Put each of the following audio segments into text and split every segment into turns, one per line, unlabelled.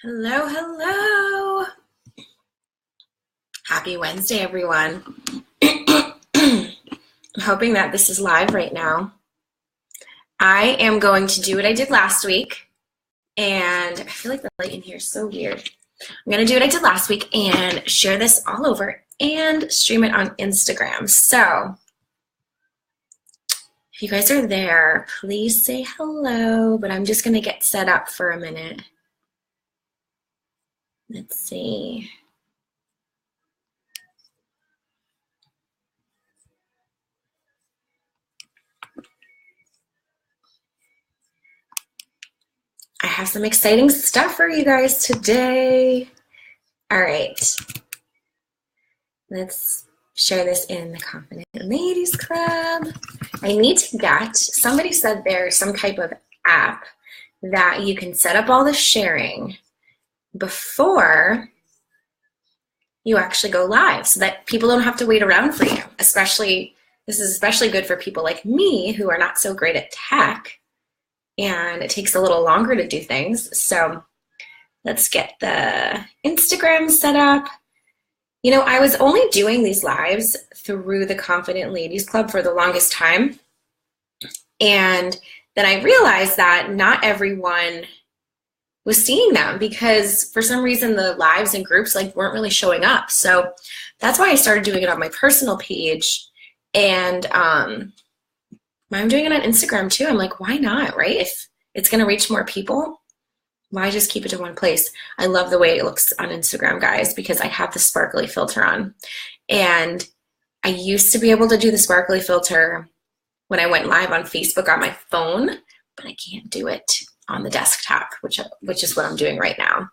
Hello, hello. Happy Wednesday, everyone. I'm hoping that this is live right now. I am going to do what I did last week, and I feel like the light in here is so weird. I'm going to do what I did last week and share this all over and stream it on Instagram. So if you guys are there, please say hello, but I'm just going to get set up for a minute. Let's see. I have some exciting stuff for you guys today. All right. Let's share this in the Confident Ladies Club. I need to get, somebody said there's some type of app that you can set up all the sharing before you actually go live so that people don't have to wait around for you. This is especially good for people like me who are not so great at tech and it takes a little longer to do things. So let's get the Instagram set up. You know, I was only doing these lives through the Confident Ladies Club for the longest time. And then I realized that not everyone was seeing them because for some reason the lives and groups weren't really showing up. So that's why I started doing it on my personal page. And I'm doing it on Instagram too. I'm like, why not, right? If it's going to reach more people, why just keep it to one place? I love the way it looks on Instagram, guys, because I have the sparkly filter on. And I used to be able to do the sparkly filter when I went live on Facebook on my phone, but I can't do it on the desktop, which is what I'm doing right now.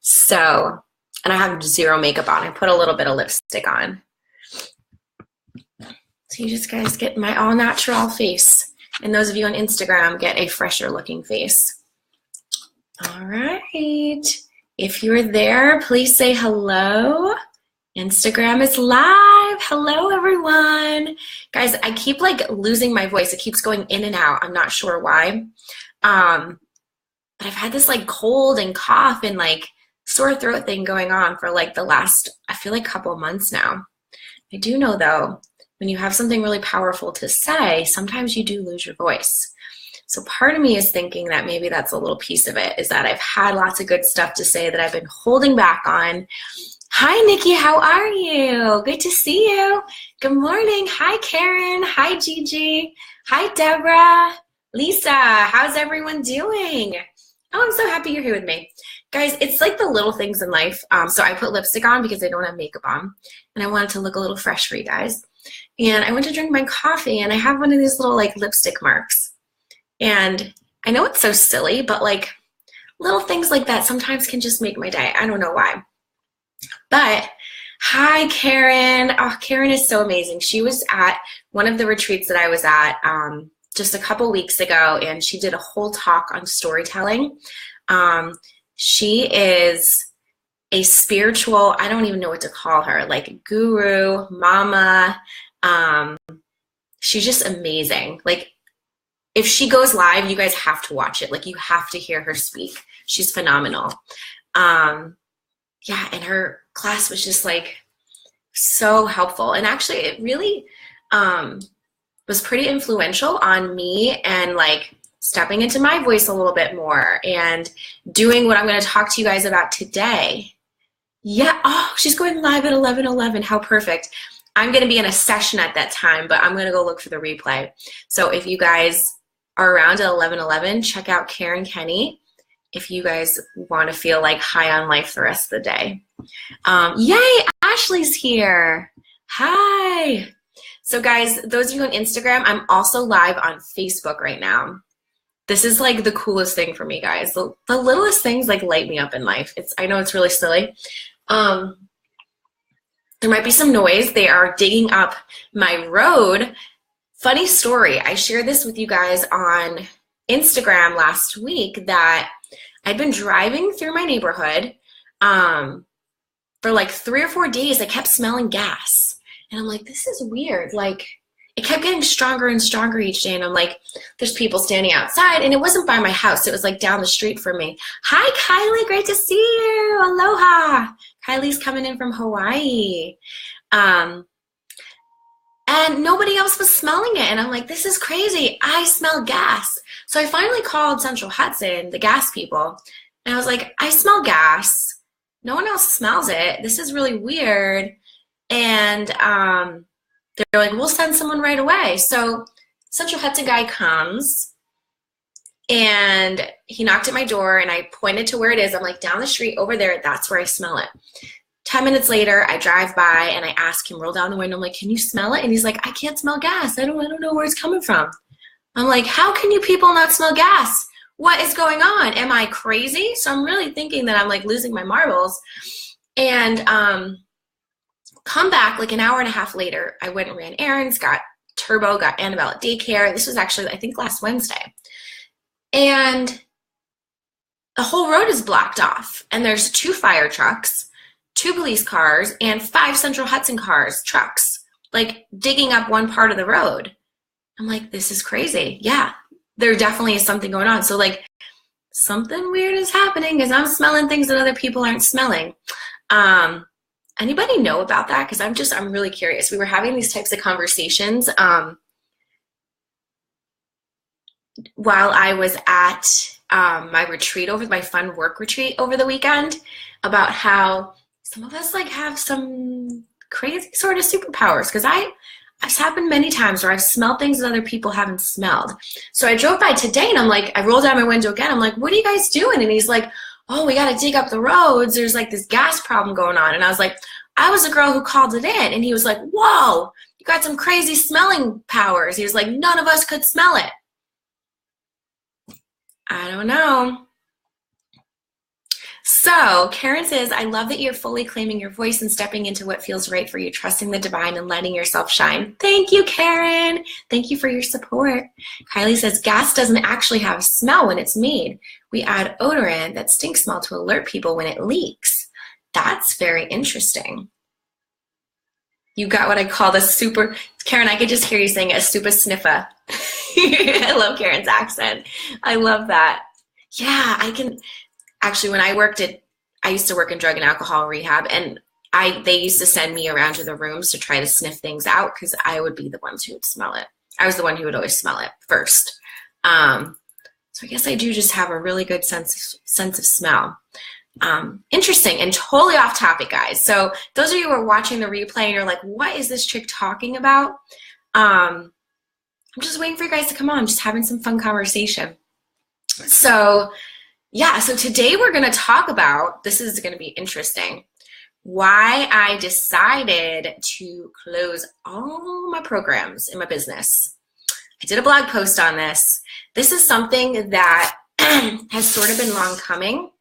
So, and I have zero makeup on. I put a little bit of lipstick on. So you just guys get my all natural face. And those of you on Instagram get a fresher looking face. All right. If you're there, please say hello. Instagram is live. Hello, everyone. Guys, I keep losing my voice. It keeps going in and out. I'm not sure why. But I've had this cold and cough and sore throat thing going on for the last, I feel couple months now. I do know though, when you have something really powerful to say, sometimes you do lose your voice. So part of me is thinking that maybe that's a little piece of it, is that I've had lots of good stuff to say that I've been holding back on. Hi, Nikki, how are you? Good to see you. Good morning. Hi, Karen. Hi, Gigi. Hi, Deborah. Lisa, how's everyone doing? Oh, I'm so happy you're here with me. Guys, it's the little things in life. So I put lipstick on because I don't have makeup on, and I wanted to look a little fresh for you guys. And I went to drink my coffee, and I have one of these little lipstick marks. And I know it's so silly, but little things like that sometimes can just make my day. I don't know why. But hi, Karen. Oh, Karen is so amazing. She was at one of the retreats that I was at just a couple weeks ago, and she did a whole talk on storytelling. She is a spiritual, I don't even know what to call her, guru, mama. She's just amazing. If she goes live, you guys have to watch it. You have to hear her speak. She's phenomenal. Yeah, and her class was just so helpful. And actually it really was pretty influential on me and stepping into my voice a little bit more and doing what I'm going to talk to you guys about today. Yeah, oh, she's going live at 11:11. How perfect. I'm going to be in a session at that time, but I'm going to go look for the replay. So if you guys are around at 11:11, check out Karen Kenny if you guys want to feel high on life the rest of the day. Yay, Ashley's here. Hi. So guys, those of you on Instagram, I'm also live on Facebook right now. This is the coolest thing for me, guys. The littlest things light me up in life. I know it's really silly. There might be some noise. They are digging up my road. Funny story, I shared this with you guys on Instagram last week that I'd been driving through my neighborhood for 3 or 4 days. I kept smelling gas. And I'm this is weird. it kept getting stronger and stronger each day. And I'm like, there's people standing outside. And it wasn't by my house. It was like down the street from me. Hi, Kylie. Great to see you. Aloha. Kylie's coming in from Hawaii. And nobody else was smelling it. And I'm like, this is crazy. I smell gas. So I finally called Central Hudson, the gas people. And I was like, I smell gas. No one else smells it. This is really weird. And they're like, we'll send someone right away. So Central Hudson guy comes and he knocked at my door and I pointed to where it is. I'm like, down the street over there, that's where I smell it. 10 minutes later, I drive by and I ask him, roll down the window. I'm like, can you smell it? And he's like, I can't smell gas. I don't know where it's coming from. I'm like, how can you people not smell gas? What is going on? Am I crazy? So I'm really thinking that I'm like losing my marbles. And come back like an hour and a half later, I went and ran errands, got Turbo, got Annabelle at daycare. This was actually, I think, last Wednesday. And the whole road is blocked off. And there's 2 fire trucks, 2 police cars, and 5 Central Hudson trucks, like digging up one part of the road. I'm like, this is crazy. Yeah, there definitely is something going on. So like something weird is happening because I'm smelling things that other people aren't smelling. Anybody know about that? Because I'm really curious. We were having these types of conversations while I was at my fun work retreat over the weekend, about how some of us like have some crazy sort of superpowers. Because it's happened many times where I've smelled things that other people haven't smelled. So I drove by today and I'm like, I rolled down my window again. I'm like, what are you guys doing? And he's like, oh, we got to dig up the roads. There's like this gas problem going on. And I was like, I was the girl who called it in. And he was like, whoa, you got some crazy smelling powers. He was like, none of us could smell it. I don't know. So Karen says, I love that you're fully claiming your voice and stepping into what feels right for you, trusting the divine and letting yourself shine. Thank you, Karen. Thank you for your support. Kylie says, gas doesn't actually have a smell when it's made. We add odorant, that stink smell, to alert people when it leaks. That's very interesting. You got what I call the super, Karen, I could just hear you saying a super sniffer. I love Karen's accent. I love that. Yeah, I can. Actually, when I used to work in drug and alcohol rehab, and they used to send me around to the rooms to try to sniff things out because I would be the ones who would smell it. I was the one who would always smell it first. So I guess I do just have a really good sense of smell. Interesting and totally off topic, guys. So those of you who are watching the replay and you're like, what is this chick talking about? I'm just waiting for you guys to come on, just having some fun conversation. So yeah, so today we're going to talk about, this is going to be interesting, why I decided to close all my programs in my business. I did a blog post on this. This is something that has sort of been long coming.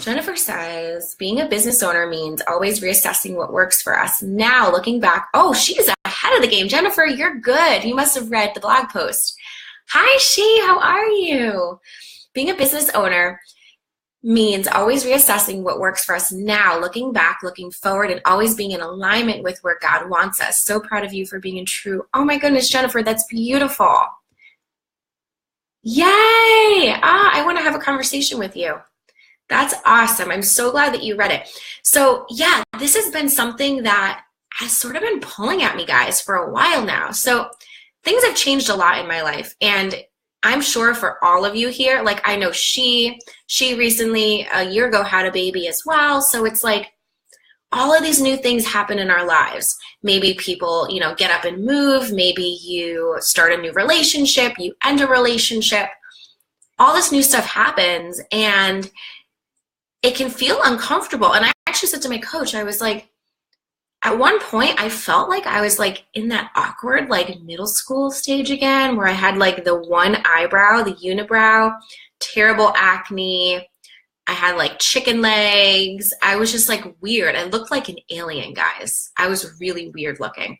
Jennifer says, being a business owner means always reassessing what works for us. Now, looking back, oh, she's ahead of the game. Jennifer, you're good. You must have read the blog post. Hi, She, how are you? Being a business owner means always reassessing what works for us now, looking back, looking forward, and always being in alignment with where God wants us. So proud of you for being true. Oh my goodness, Jennifer, that's beautiful. Yay! I want to have a conversation with you. That's awesome. I'm so glad that you read it. So yeah, this has been something that has sort of been pulling at me, guys, for a while now. So things have changed a lot in my life, and I'm sure for all of you here, like I know she recently, a year ago, had a baby as well. So it's like all of these new things happen in our lives. Maybe people, get up and move. Maybe you start a new relationship, you end a relationship. All this new stuff happens and it can feel uncomfortable. And I actually said to my coach, I was like, at one point I felt like I was like in that awkward like middle school stage again, where I had like the one eyebrow, the unibrow, terrible acne. I had like chicken legs. I was just like weird. I looked like an alien, guys. I was really weird looking.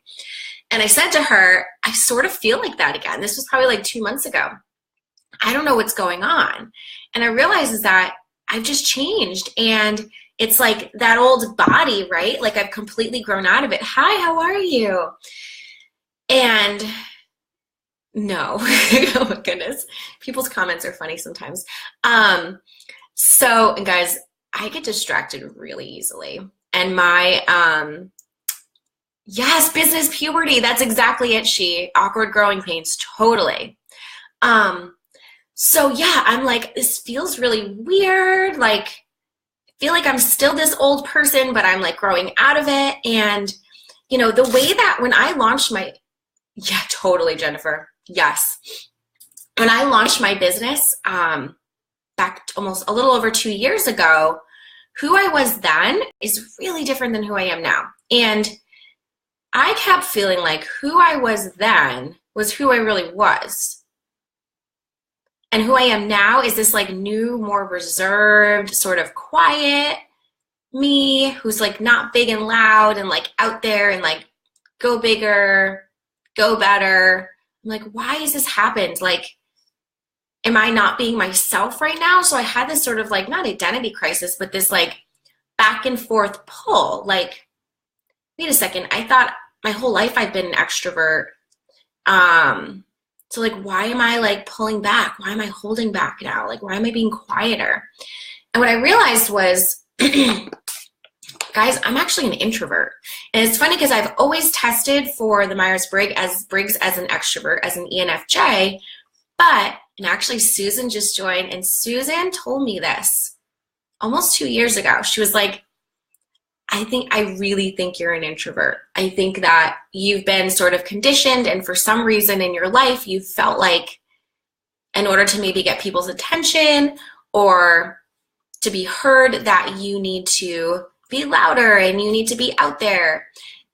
And I said to her, I sort of feel like that again. This was probably like 2 months ago. I don't know what's going on. And I realized is that I've just changed, and it's like that old body, right? Like I've completely grown out of it. Hi, how are you? And no, oh my goodness. People's comments are funny sometimes. So, and guys, I get distracted really easily. And my, yes, business puberty, that's exactly it, awkward growing pains, totally. So yeah, I'm like, this feels really weird. Like, I feel like I'm still this old person, but I'm like growing out of it. And, you know, the way that when I launched my, yeah, totally, Jennifer. Yes. When I launched my business, back almost a little over 2 years ago, who I was then is really different than who I am now. And I kept feeling like who I was then was who I really was. And who I am now is this like new, more reserved, sort of quiet me who's like not big and loud and like out there and like go bigger, go better. I'm like, why has this happened? Like, am I not being myself right now? So I had this sort of like, not identity crisis, but this like back and forth pull. Like, wait a second, I thought my whole life I've been an extrovert. So like, why am I like pulling back? Why am I holding back now? Like, why am I being quieter? And what I realized was, guys, I'm actually an introvert. And it's funny because I've always tested for the Myers-Briggs as an extrovert, as an ENFJ, and actually Susan just joined, and Susan told me this almost 2 years ago. She was like, I really think you're an introvert. I think that you've been sort of conditioned, and for some reason in your life, you felt like in order to maybe get people's attention or to be heard that you need to be louder and you need to be out there.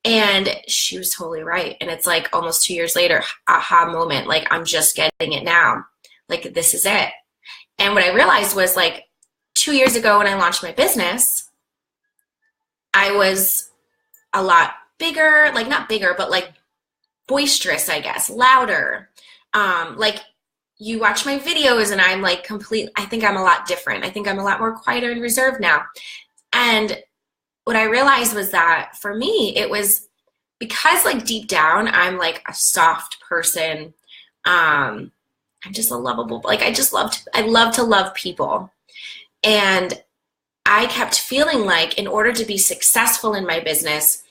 And she was totally right. And it's like almost 2 years later, aha moment, like I'm just getting it now. Like this is it. And what I realized was like 2 years ago when I launched my business, I was a lot bigger, like not bigger, but like boisterous, I guess, louder. Like you watch my videos and I'm like I think I'm a lot different. I think I'm a lot more quieter and reserved now. And what I realized was that for me, it was because like deep down, I'm like a soft person. I'm just a lovable, like I love to love people. And I kept feeling like in order to be successful in my business,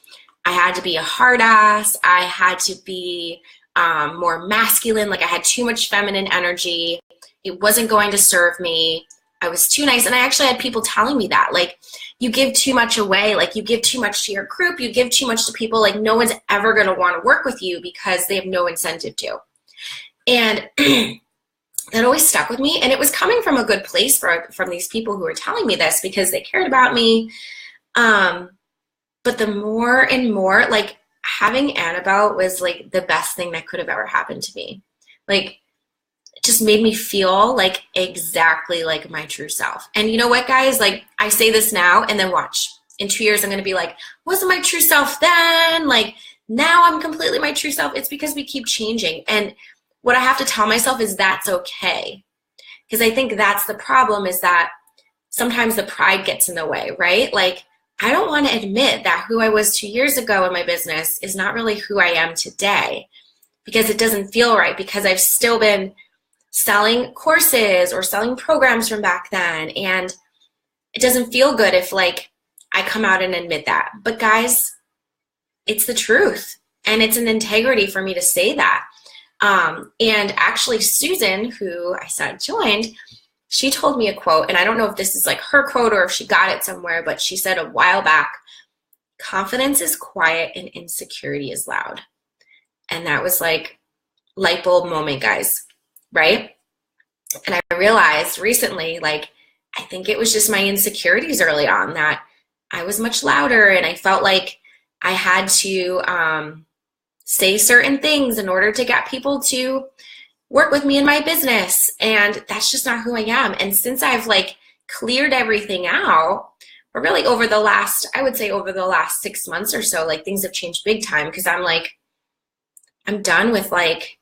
I had to be a hard ass. I had to be more masculine. Like I had too much feminine energy. It wasn't going to serve me. I was too nice. And I actually had people telling me that, like, you give too much away. Like you give too much to your group. You give too much to people. Like no one's ever going to want to work with you because they have no incentive to. And that always stuck with me. And it was coming from a good place from these people who were telling me this because they cared about me. But the more and more, like having Annabelle was like the best thing that could have ever happened to me. Like it just made me feel like exactly like my true self. And you know what, guys? Like I say this now and then watch. In 2 years, I'm going to be like, wasn't my true self then? Like now I'm completely my true self. It's because we keep changing. And what I have to tell myself is that's okay. Because I think that's the problem, is that sometimes the pride gets in the way, right? Like, I don't want to admit that who I was 2 years ago in my business is not really who I am today, because it doesn't feel right, because I've still been selling courses or selling programs from back then. And it doesn't feel good if like I come out and admit that. But guys, it's the truth. And it's an integrity for me to say that. And actually Susan, who I said joined, she told me a quote, and I don't know if this is like her quote or if she got it somewhere, but she said a while back, confidence is quiet and insecurity is loud. And that was like light bulb moment, guys, right? And I realized recently, like, I think it was just my insecurities early on that I was much louder and I felt like I had to say certain things in order to get people to work with me in my business. And that's just not who I am. And since I've like cleared everything out, or really over the last, I would say over the last 6 months or so, like things have changed big time, because I'm like, I'm done with like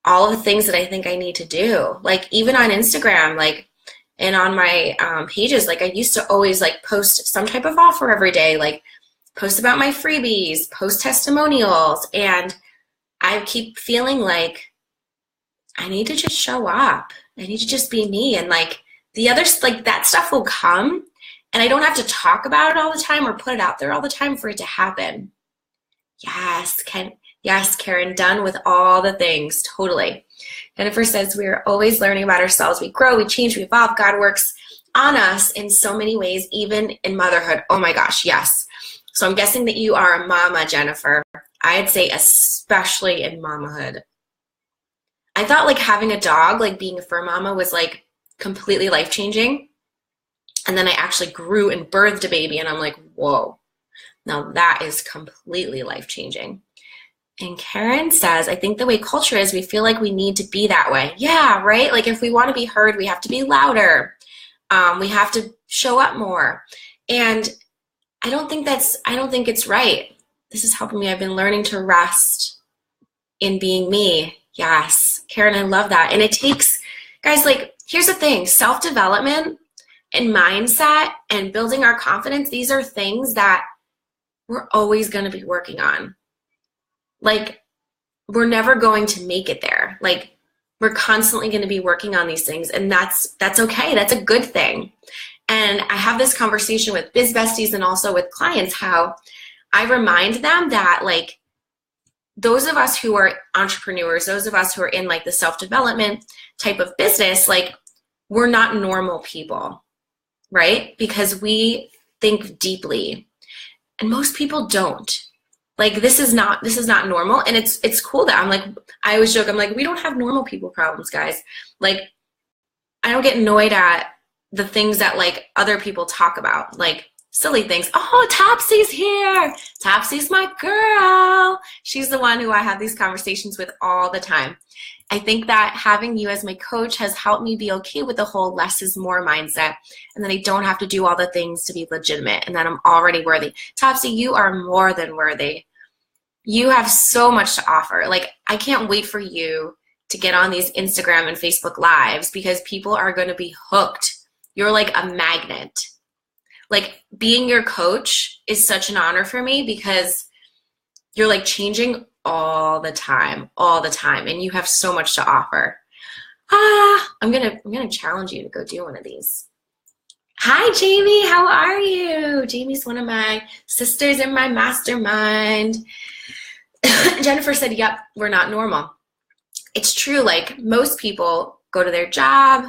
all of the things that I think I need to do. Like even on Instagram, like, and on my pages, like I used to always like post some type of offer every day, like post about my freebies, post testimonials. And I keep feeling like I need to just show up. I need to just be me. And like the others, like that stuff will come, and I don't have to talk about it all the time or put it out there all the time for it to happen. Yes, yes, Karen, done with all the things, totally. Jennifer says we are always learning about ourselves. We grow, we change, we evolve. God works on us in so many ways, even in motherhood. Oh my gosh, yes. So I'm guessing that you are a mama, Jennifer. I'd say especially in mamahood. I thought like having a dog, like being a fur mama was like completely life-changing. And then I actually grew and birthed a baby, and I'm like, whoa, now that is completely life-changing. And Karen says, I think the way culture is, we feel like we need to be that way. Yeah, right? Like if we want to be heard, we have to be louder. We have to show up more. And I don't think it's right. This is helping me. I've been learning to rest in being me. Yes, Karen, I love that. And it takes, guys, like, here's the thing, self-development and mindset and building our confidence, these are things that we're always going to be working on. Like, we're never going to make it there. Like, we're constantly going to be working on these things, and that's okay. That's a good thing. And I have this conversation with biz besties and also with clients, how I remind them that, like, those of us who are entrepreneurs, those of us who are in like the self-development type of business, like, we're not normal people, right? Because we think deeply, and most people don't. Like, this is not normal. And it's cool that I'm like, I always joke, I'm like, we don't have normal people problems, guys. Like, I don't get annoyed at the things that like other people talk about, like silly things. Oh, Topsy's here. Topsy's my girl. She's the one who I have these conversations with all the time. I think that having you as my coach has helped me be okay with the whole less is more mindset, and that I don't have to do all the things to be legitimate, and that I'm already worthy. Topsy, you are more than worthy. You have so much to offer. Like, I can't wait for you to get on these Instagram and Facebook lives, because people are going to be hooked. You're like a magnet. Like, being your coach is such an honor for me, because you're like changing all the time, and you have so much to offer. I'm gonna challenge you to go do one of these. Hi, Jamie, how are you? Jamie's one of my sisters in my mastermind. Jennifer said, yep, we're not normal. It's true. Like, most people go to their job,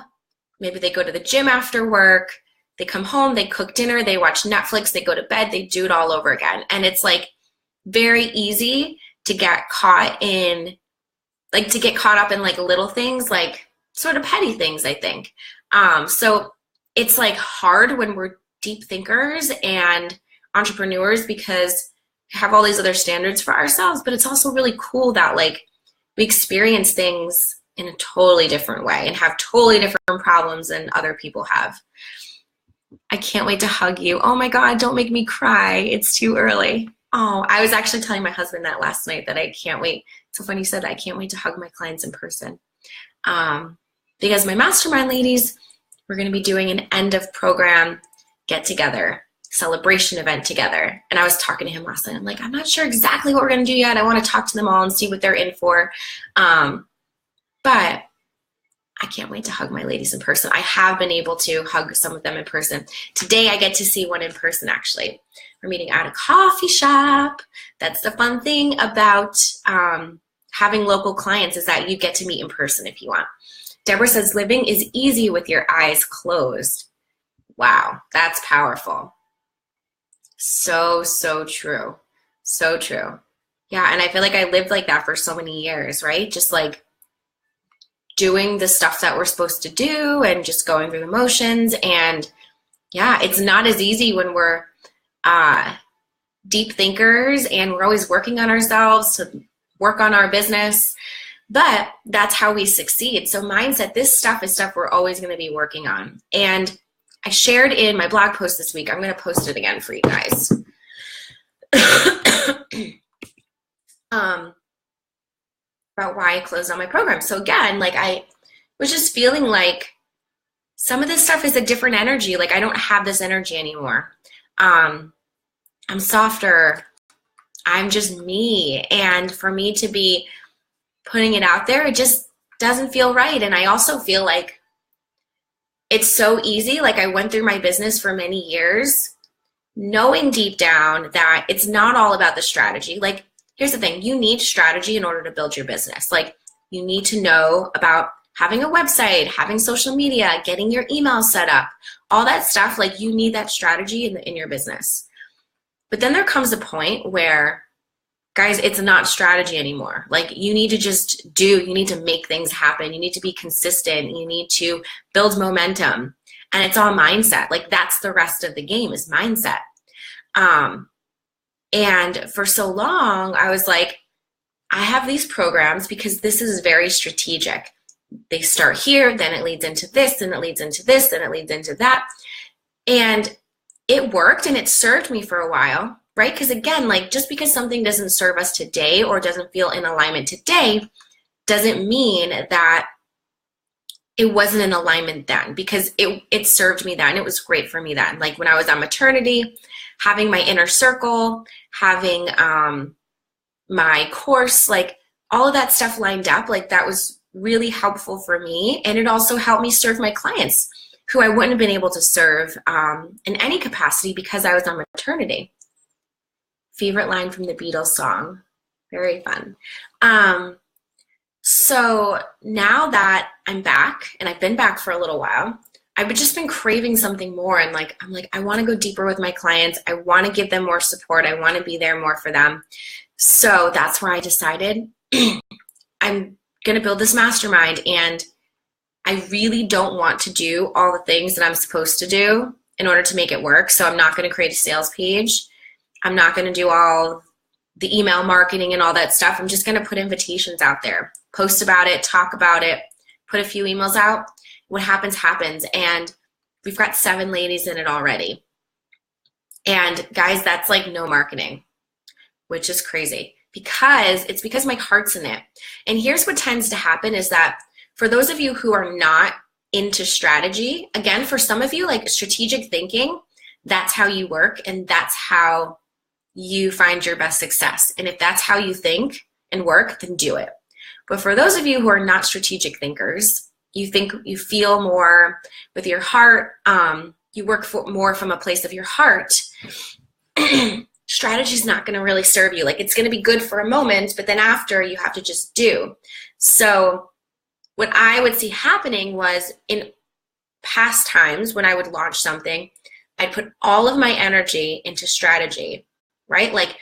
maybe they go to the gym after work, they come home, they cook dinner, they watch Netflix, they go to bed, they do it all over again. And it's like very easy to get caught up in like little things, like sort of petty things, I think. So it's like hard when we're deep thinkers and entrepreneurs, because we have all these other standards for ourselves, but it's also really cool that like we experience things in a totally different way and have totally different problems than other people have. I can't wait to hug you. Oh my God, don't make me cry. It's too early. Oh, I was actually telling my husband that last night, that I can't wait. So funny you said that. I can't wait to hug my clients in person. Because my mastermind ladies, we're going to be doing an end of program get together, celebration event together. And I was talking to him last night. I'm like, I'm not sure exactly what we're going to do yet. I want to talk to them all and see what they're in for. But I can't wait to hug my ladies in person. I have been able to hug some of them in person. Today I get to see one in person, actually. We're meeting at a coffee shop. That's the fun thing about having local clients, is that you get to meet in person if you want. Deborah says, living is easy with your eyes closed. Wow, that's powerful. So, so true. So true. Yeah, and I feel like I lived like that for so many years, right? Just like doing the stuff that we're supposed to do and just going through the motions. And yeah, it's not as easy when we're deep thinkers and we're always working on ourselves to work on our business, but that's how we succeed. So mindset, this stuff is stuff we're always going to be working on. And I shared in my blog post this week, I'm going to post it again for you guys. About why I closed on my program. So again, like, I was just feeling like some of this stuff is a different energy. Like, I don't have this energy anymore. I'm softer. I'm just me. And for me to be putting it out there, it just doesn't feel right. And I also feel like it's so easy. Like I went through my business for many years, knowing deep down that it's not all about the strategy. Like, here's the thing, you need strategy in order to build your business. Like, you need to know about having a website, having social media, getting your email set up, all that stuff. Like, you need that strategy in your business. But then there comes a point where, guys, it's not strategy anymore. Like, you need to just do, you need to make things happen. You need to be consistent. You need to build momentum. And it's all mindset. Like, that's the rest of the game, is mindset. And for so long, I was like, I have these programs because this is very strategic. They start here, then it leads into this, then it leads into this, then it leads into that. And it worked and it served me for a while, right? Because again, like, just because something doesn't serve us today or doesn't feel in alignment today doesn't mean that it wasn't in alignment then, because it served me then. It was great for me then. Like when I was on maternity, having my inner circle, having my course, like all of that stuff lined up, like that was really helpful for me. And it also helped me serve my clients who I wouldn't have been able to serve in any capacity because I was on maternity. Favorite line from the Beatles song. Very fun. So now that I'm back, and I've been back for a little while, I've just been craving something more. And like, I'm like, I want to go deeper with my clients. I want to give them more support. I want to be there more for them. So that's where I decided I'm going to build this mastermind. And I really don't want to do all the things that I'm supposed to do in order to make it work. So I'm not going to create a sales page. I'm not going to do all the email marketing and all that stuff. I'm just going to put invitations out there, post about it, talk about it, put a few emails out. What happens, happens. And we've got 7 ladies in it already. And guys, that's like no marketing, which is crazy because my heart's in it. And here's what tends to happen is that for those of you who are not into strategy, again, for some of you, like strategic thinking, that's how you work and that's how you find your best success. And if that's how you think and work, then do it. But for those of you who are not strategic thinkers, you feel more with your heart, you work more from a place of your heart, strategy is not going to really serve you. Like, it's going to be good for a moment, but then after you have to just do. So what I would see happening was in past times when I would launch something, I'd put all of my energy into strategy, right? Like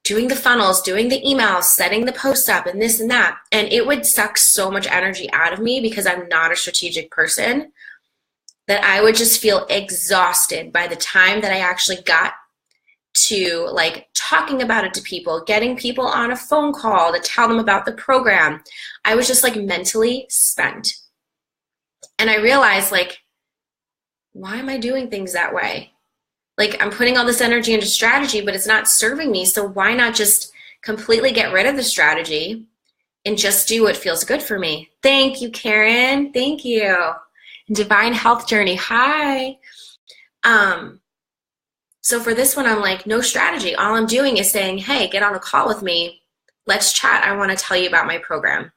doing the funnels, doing the emails, setting the posts up and this and that. And it would suck so much energy out of me because I'm not a strategic person that I would just feel exhausted by the time that I actually got to like talking about it to people, getting people on a phone call to tell them about the program. I was just like mentally spent. And I realized, like, why am I doing things that way? Like, I'm putting all this energy into strategy, but it's not serving me. So why not just completely get rid of the strategy and just do what feels good for me? Thank you, Karen. Thank you. Divine Health Journey. Hi. So for this one, I'm like, no strategy. All I'm doing is saying, hey, get on a call with me. Let's chat. I want to tell you about my program.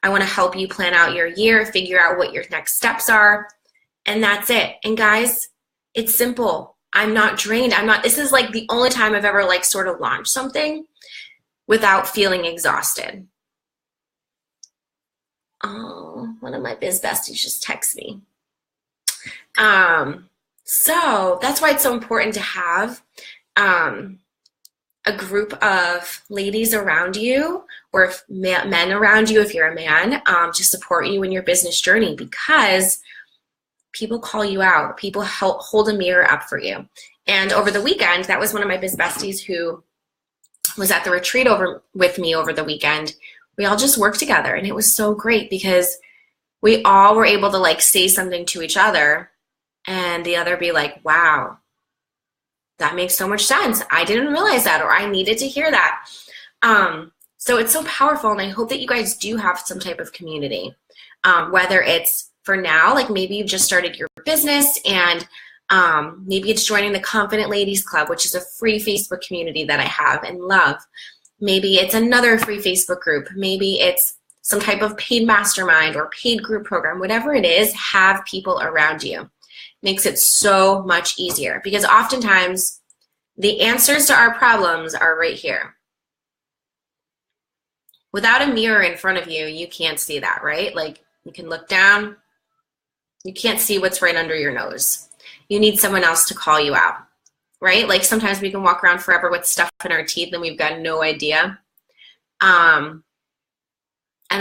I want to help you plan out your year, figure out what your next steps are. And that's it. And guys, it's simple. I'm not drained. This is like the only time I've ever like sort of launched something without feeling exhausted. Oh, one of my biz besties just texted me. So that's why it's so important to have a group of ladies around you, or men around you if you're a man, to support you in your business journey, because people call you out. People hold a mirror up for you. And over the weekend, that was one of my biz besties who was at the retreat with me over the weekend. We all just worked together, and it was so great because we all were able to like say something to each other and the other be like, wow, that makes so much sense. I didn't realize that, or I needed to hear that. So it's so powerful, and I hope that you guys do have some type of community, whether it's for now, like maybe you've just started your business and maybe it's joining the Confident Ladies Club, which is a free Facebook community that I have and love. Maybe it's another free Facebook group. Maybe it's some type of paid mastermind or paid group program, whatever it is, have people around you. Makes it so much easier because oftentimes the answers to our problems are right here. Without a mirror in front of you, you can't see that, right? Like you can look down, you can't see what's right under your nose. You need someone else to call you out, right? Like sometimes we can walk around forever with stuff in our teeth and we've got no idea. And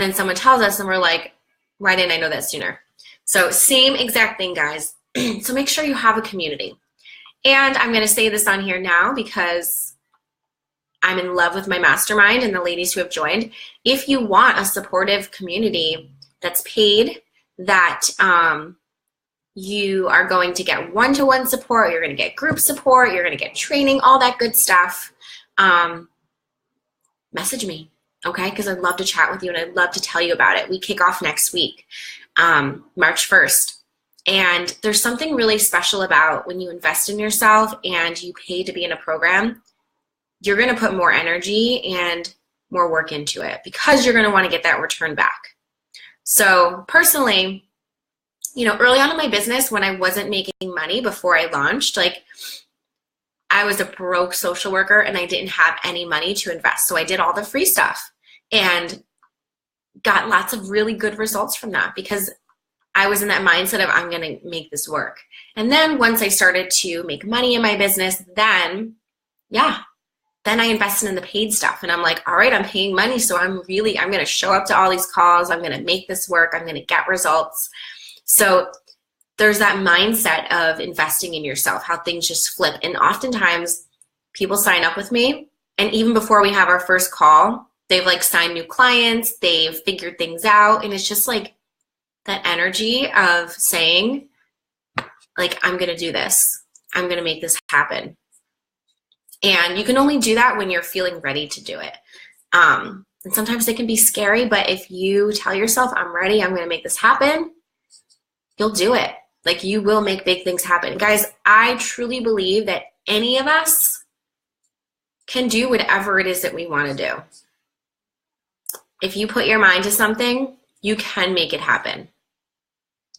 then someone tells us and we're like, why didn't I know that sooner? So same exact thing, guys. So make sure you have a community. And I'm going to say this on here now because I'm in love with my mastermind and the ladies who have joined. If you want a supportive community that's paid, that you are going to get one-to-one support, you're going to get group support, you're going to get training, all that good stuff, message me, okay? Because I'd love to chat with you and I'd love to tell you about it. We kick off next week, March 1st. And there's something really special about when you invest in yourself and you pay to be in a program, you're going to put more energy and more work into it because you're going to want to get that return back. So personally, you know, early on in my business when I wasn't making money before I launched, like I was a broke social worker and I didn't have any money to invest. So I did all the free stuff and got lots of really good results from that because I was in that mindset of I'm going to make this work. And then once I started to make money in my business, then I invested in the paid stuff. And I'm like, all right, I'm paying money. So I'm going to show up to all these calls. I'm going to make this work. I'm going to get results. So there's that mindset of investing in yourself, how things just flip. And oftentimes people sign up with me. And even before we have our first call, they've like signed new clients. They've figured things out. And it's just like, that energy of saying, like, I'm going to do this. I'm going to make this happen. And you can only do that when you're feeling ready to do it. And sometimes it can be scary, but if you tell yourself, I'm ready, I'm going to make this happen, you'll do it. Like, you will make big things happen. Guys, I truly believe that any of us can do whatever it is that we want to do. If you put your mind to something, you can make it happen.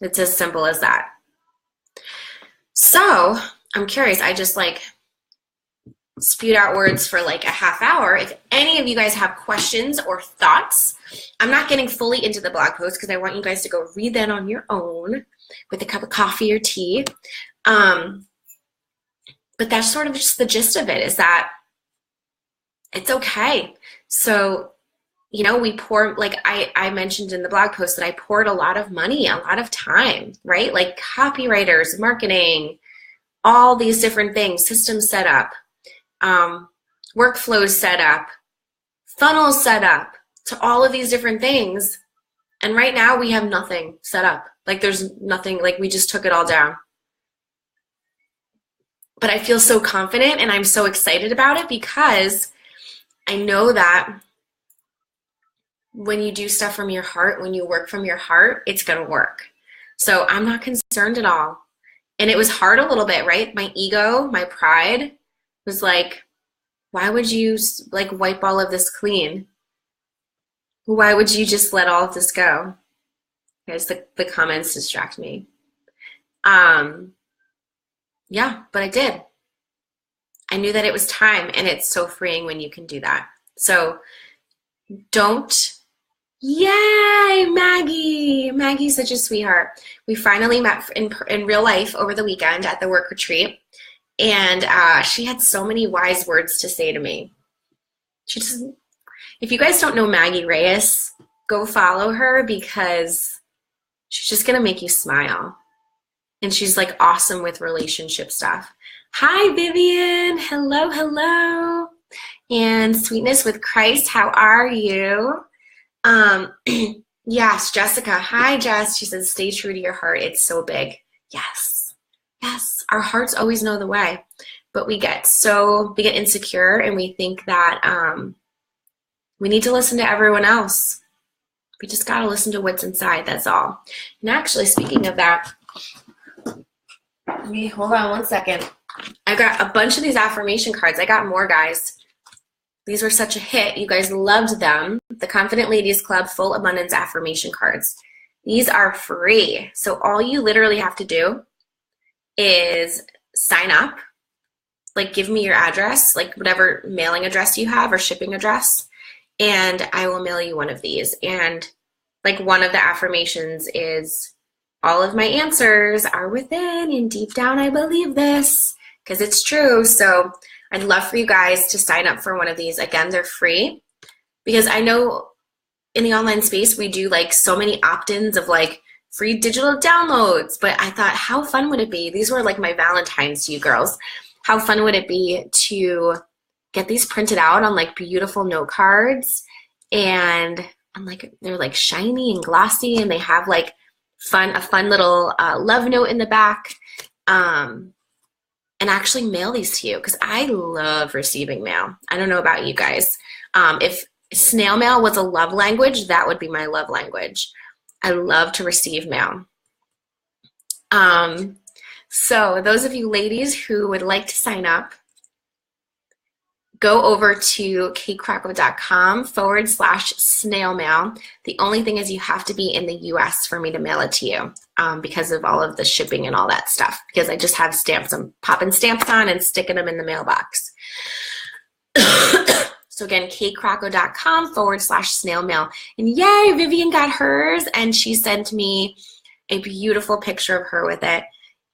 It's as simple as that. So I'm curious, I just like spewed out words for like a half hour. If any of you guys have questions or thoughts, I'm not getting fully into the blog post because I want you guys to go read that on your own with a cup of coffee or tea. But that's sort of just the gist of it, is that it's okay. So you know, we pour, like I mentioned in the blog post that I poured a lot of money, a lot of time, right? Like copywriters, marketing, all these different things, systems set up, workflows set up, funnels set up, to all of these different things. And right now we have nothing set up. Like there's nothing, like we just took it all down. But I feel so confident and I'm so excited about it because I know that when you do stuff from your heart, when you work from your heart, it's going to work. So I'm not concerned at all. And it was hard a little bit, right? My ego, my pride was like, why would you like wipe all of this clean? Why would you just let all of this go? Guys, the comments distract me. Yeah, but I did. I knew that it was time, and it's so freeing when you can do that. So don't. Yay, Maggie! Maggie's such a sweetheart. We finally met in real life over the weekend at the work retreat, and she had so many wise words to say to me. She just, if you guys don't know Maggie Reyes, go follow her because she's just gonna make you smile, and she's like awesome with relationship stuff. Hi, Vivian. Hello, hello. And Sweetness with Christ. How are you? Yes, Jessica. Hi, Jess. She says, stay true to your heart. It's so big. Yes. Yes. Our hearts always know the way, but we get insecure and we think that, we need to listen to everyone else. We just got to listen to what's inside. That's all. And actually, speaking of that, hold on one second. I got a bunch of these affirmation cards. I got more, guys. These were such a hit. You guys loved them. the Confident Ladies Club Full Abundance Affirmation Cards. These are free. So all you literally have to do is sign up, like give me your address, like whatever mailing address you have or shipping address, and I will mail you one of these. And like one of the affirmations is, all of my answers are within, and deep down I believe this, because it's true. So I'd love for you guys to sign up for one of these. Again, they're free, because I know in the online space we do like so many opt-ins of like free digital downloads, but I thought, how fun would it be? These were like my Valentines to you girls. How fun would it be to get these printed out on like beautiful note cards, and like they're like shiny and glossy, and they have like a fun little love note in the back, and actually mail these to you, because I love receiving mail. I don't know about you guys. If snail mail was a love language, that would be my love language. I love to receive mail. So those of you ladies who would like to sign up, go over to katekracko.com/snail mail. The only thing is you have to be in the US for me to mail it to you, because of all of the shipping and all that stuff, because I just have stamps. I'm popping stamps on and sticking them in the mailbox. So again, katekracko.com/snail mail. And yay, Vivian got hers, and she sent me a beautiful picture of her with it.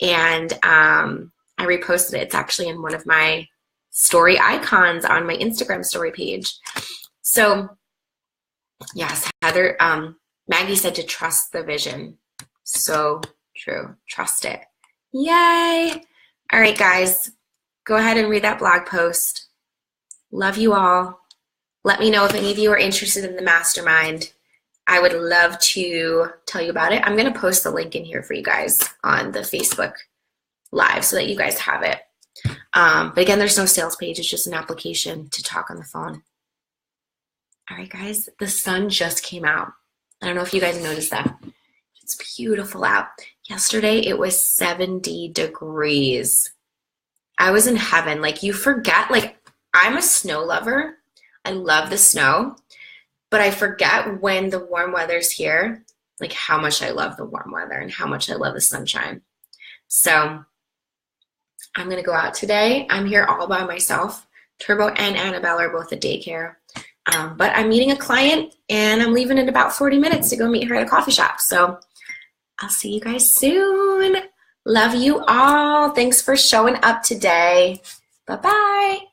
And I reposted it. It's actually in one of my story icons on my Instagram story page. So yes, Heather, Maggie said to trust the vision. So true. Trust it. Yay. All right, guys, go ahead and read that blog post. Love you all. Let me know if any of you are interested in the mastermind. I would love to tell you about it. I'm going to post the link in here for you guys on the Facebook Live so that you guys have it. But again, there's no sales page. It's just an application to talk on the phone. All right, guys, the sun just came out. I don't know if you guys noticed that. It's beautiful out. Yesterday, it was 70 degrees. I was in heaven. Like, you forget, like, I'm a snow lover. I love the snow, but I forget when the warm weather's here, like how much I love the warm weather and how much I love the sunshine. So I'm going to go out today. I'm here all by myself. Turbo and Annabelle are both at daycare. But I'm meeting a client, and I'm leaving in about 40 minutes to go meet her at a coffee shop. So I'll see you guys soon. Love you all. Thanks for showing up today. Bye-bye.